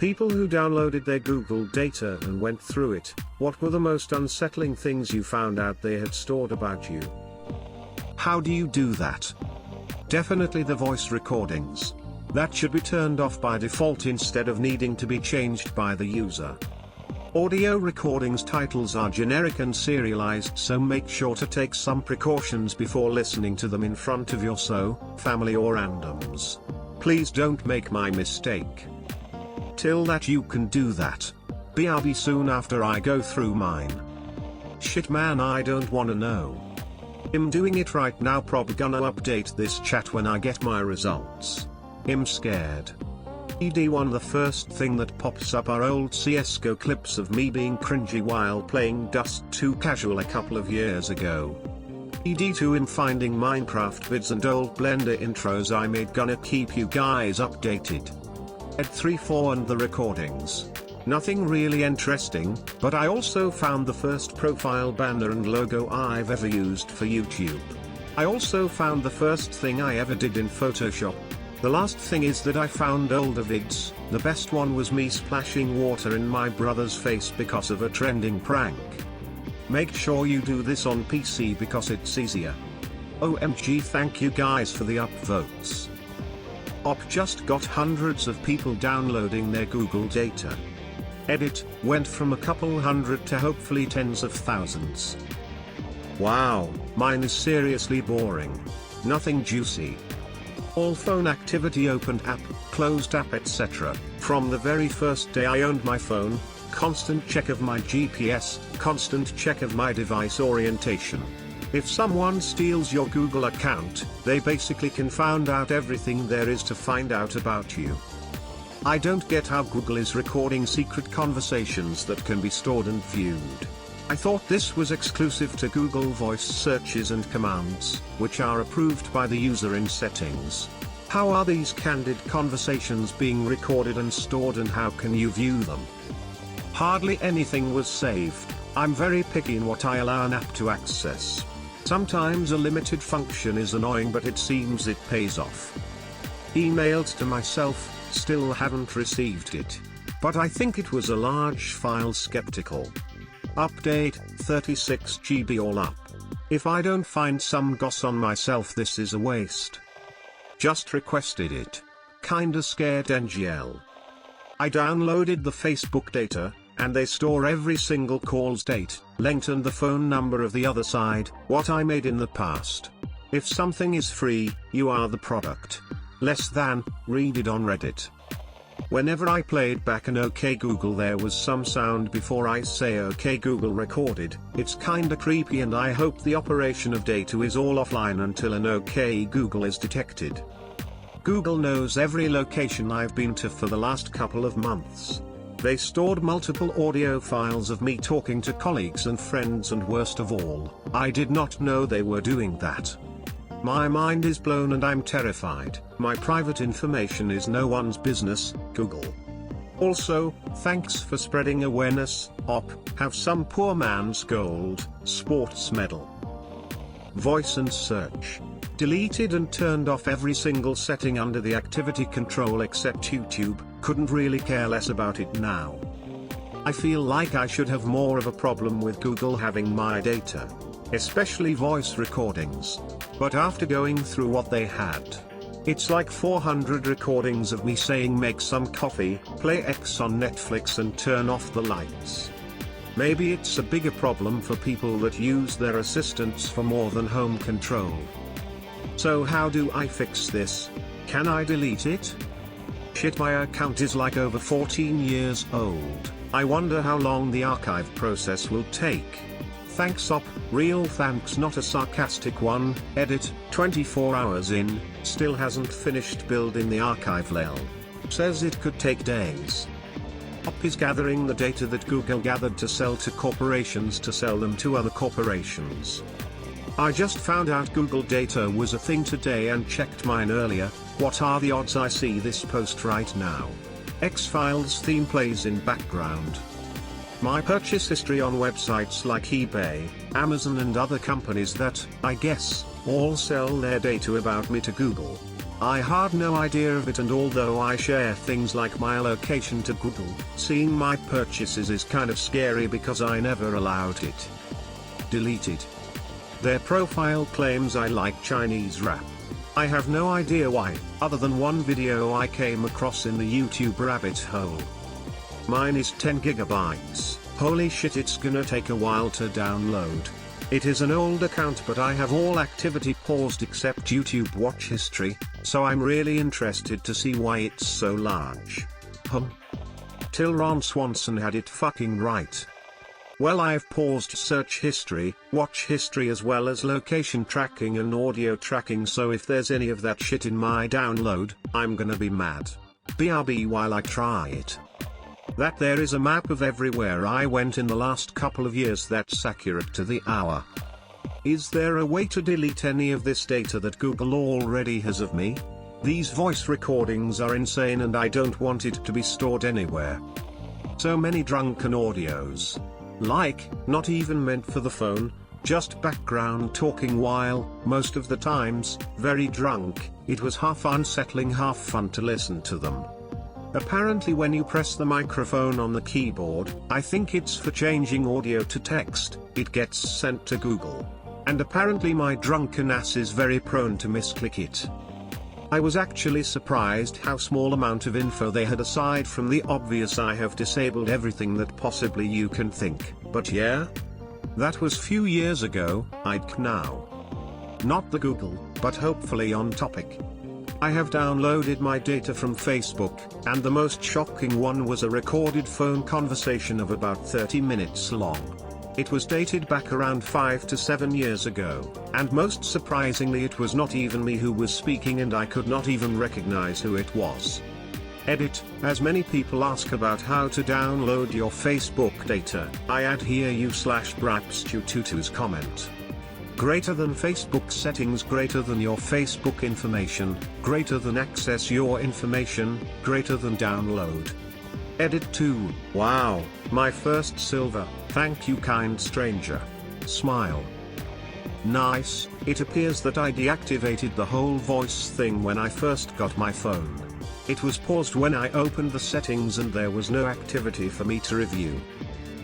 People who downloaded their Google data and went through it, what were the most unsettling things you found out they had stored about you? How do you do that? Definitely the voice recordings. That should be turned off by default instead of needing to be changed by the user. Audio recordings titles are generic and serialized, so make sure to take some precautions before listening to them in front of your family or randoms. Please don't make my mistake. Till that you can do that. BRB soon after I go through mine. Shit man, I don't wanna know. I'm doing it right now, probably gonna update this chat when I get my results. I'm scared. ED1 The first thing that pops up are old CSGO clips of me being cringy while playing Dust 2 casual a couple of years ago. ED2 I'm finding Minecraft vids and old Blender intros I made, gonna keep you guys updated. Ed34 and the recordings. Nothing really interesting, but I also found the first profile banner and logo I've ever used for YouTube. I also found the first thing I ever did in Photoshop. The last thing is that I found older vids. The best one was me splashing water in my brother's face because of a trending prank. Make sure you do this on PC because it's easier. OMG, thank you guys for the upvotes. Op just got hundreds of people downloading their Google data. Edit, went from a couple hundred to hopefully tens of thousands. Wow, mine is seriously boring. Nothing juicy. All phone activity, opened app, closed app, etc. From the very first day I owned my phone, constant check of my GPS, constant check of my device orientation. If someone steals your Google account, they basically can find out everything there is to find out about you. I don't get how Google is recording secret conversations that can be stored and viewed. I thought this was exclusive to Google voice searches and commands, which are approved by the user in settings. How are these candid conversations being recorded and stored, and how can you view them? Hardly anything was saved. I'm very picky in what I allow an app to access. Sometimes a limited function is annoying, but it seems it pays off. Emailed to myself, still haven't received it. But I think it was a large file, skeptical. Update, 36 GB all up. If I don't find some goss on myself, this is a waste. Just requested it. Kinda scared NGL. I downloaded the Facebook data, and they store every single call's date, length and the phone number of the other side, what I made in the past. If something is free, you are the product. Less than, read it on Reddit. Whenever I played back an OK Google, there was some sound before I say OK Google recorded. It's kinda creepy, and I hope the operation of data is all offline until an OK Google is detected. Google knows every location I've been to for the last couple of months. They stored multiple audio files of me talking to colleagues and friends, and worst of all, I did not know they were doing that. My mind is blown and I'm terrified. My private information is no one's business, Google. Also, thanks for spreading awareness, Op. Have some poor man's gold, sports medal. Voice and search. Deleted and turned off every single setting under the activity control except YouTube, couldn't really care less about it now. I feel like I should have more of a problem with Google having my data. Especially voice recordings. But after going through what they had, it's like 400 recordings of me saying make some coffee, play X on Netflix and turn off the lights. Maybe it's a bigger problem for people that use their assistants for more than home control. So how do I fix this? Can I delete it? Shit, my account is like over 14 years old. I wonder how long the archive process will take. Thanks Op, real thanks, not a sarcastic one. Edit, 24 hours in, still hasn't finished building the archive lel. Says it could take days. Op is gathering the data that Google gathered to sell to corporations to sell them to other corporations. I just found out Google data was a thing today and checked mine earlier. What are the odds I see this post right now? X-Files theme plays in background. My purchase history on websites like eBay, Amazon and other companies that, I guess, all sell their data about me to Google. I had no idea of it, and although I share things like my location to Google, seeing my purchases is kind of scary because I never allowed it. Deleted. Their profile claims I like Chinese rap. I have no idea why, other than one video I came across in the YouTube rabbit hole. Mine is 10 gigabytes. Holy shit, it's gonna take a while to download. It is an old account, but I have all activity paused except YouTube watch history, so I'm really interested to see why it's so large. Till Ron Swanson had it fucking right. Well, I've paused search history, watch history, as well as location tracking and audio tracking, so if there's any of that shit in my download, I'm gonna be mad. BRB while I try it. That there is a map of everywhere I went in the last couple of years that's accurate to the hour. Is there a way to delete any of this data that Google already has of me? These voice recordings are insane and I don't want it to be stored anywhere. So many drunken audios. Like, not even meant for the phone, just background talking while, most of the times, very drunk. It was half unsettling, half fun to listen to them. Apparently when you press the microphone on the keyboard, I think it's for changing audio to text, it gets sent to Google. And apparently my drunken ass is very prone to misclick it. I was actually surprised how small amount of info they had, aside from the obvious I have disabled everything that possibly you can think, but yeah? That was few years ago. I'd now. Not the Google, but hopefully on topic. I have downloaded my data from Facebook, and the most shocking one was a recorded phone conversation of about 30 minutes long. It was dated back around 5 to 7 years ago, and most surprisingly it was not even me who was speaking, and I could not even recognize who it was. Edit. As many people ask about how to download your Facebook data, I add here u/brapstew22's comment. Greater than Facebook settings, greater than your Facebook information, greater than access your information, greater than download. Edit 2. Wow, my first silver, thank you kind stranger. Smile. Nice. It appears that I deactivated the whole voice thing when I first got my phone. It was paused when I opened the settings and there was no activity for me to review.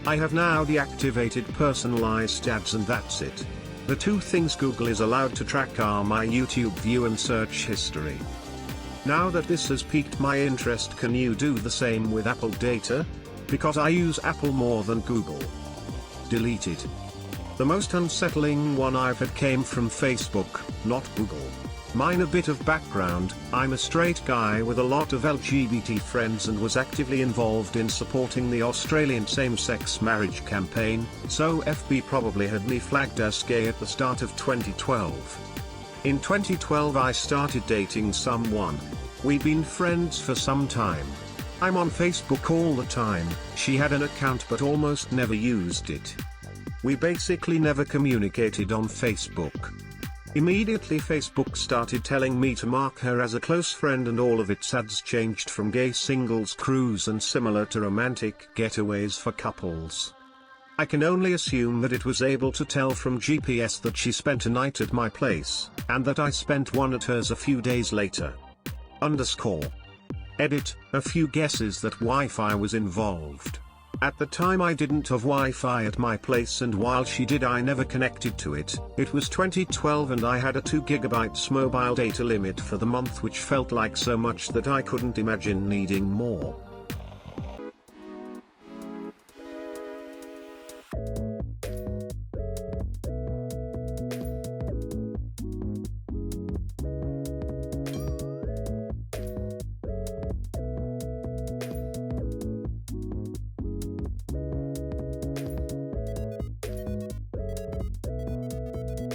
I have now deactivated personalized ads and that's it. The two things Google is allowed to track are my YouTube view and search history. Now that this has piqued my interest, can you do the same with Apple data? Because I use Apple more than Google. Deleted. The most unsettling one I've had came from Facebook, not Google. Mine, a bit of background, I'm a straight guy with a lot of LGBT friends and was actively involved in supporting the Australian same-sex marriage campaign, so FB probably had me flagged as gay at the start of 2012. In 2012 I started dating someone. We've been friends for some time. I'm on Facebook all the time. She had an account but almost never used it. We basically never communicated on Facebook. Immediately Facebook started telling me to mark her as a close friend, and all of its ads changed from gay singles cruise and similar to romantic getaways for couples. I can only assume that it was able to tell from GPS that she spent a night at my place, and that I spent one at hers a few days later. Edit. A few guesses that Wi-Fi was involved. At the time I didn't have Wi-Fi at my place, and while she did I never connected to it. It was 2012 and I had a 2 GB mobile data limit for the month, which felt like so much that I couldn't imagine needing more.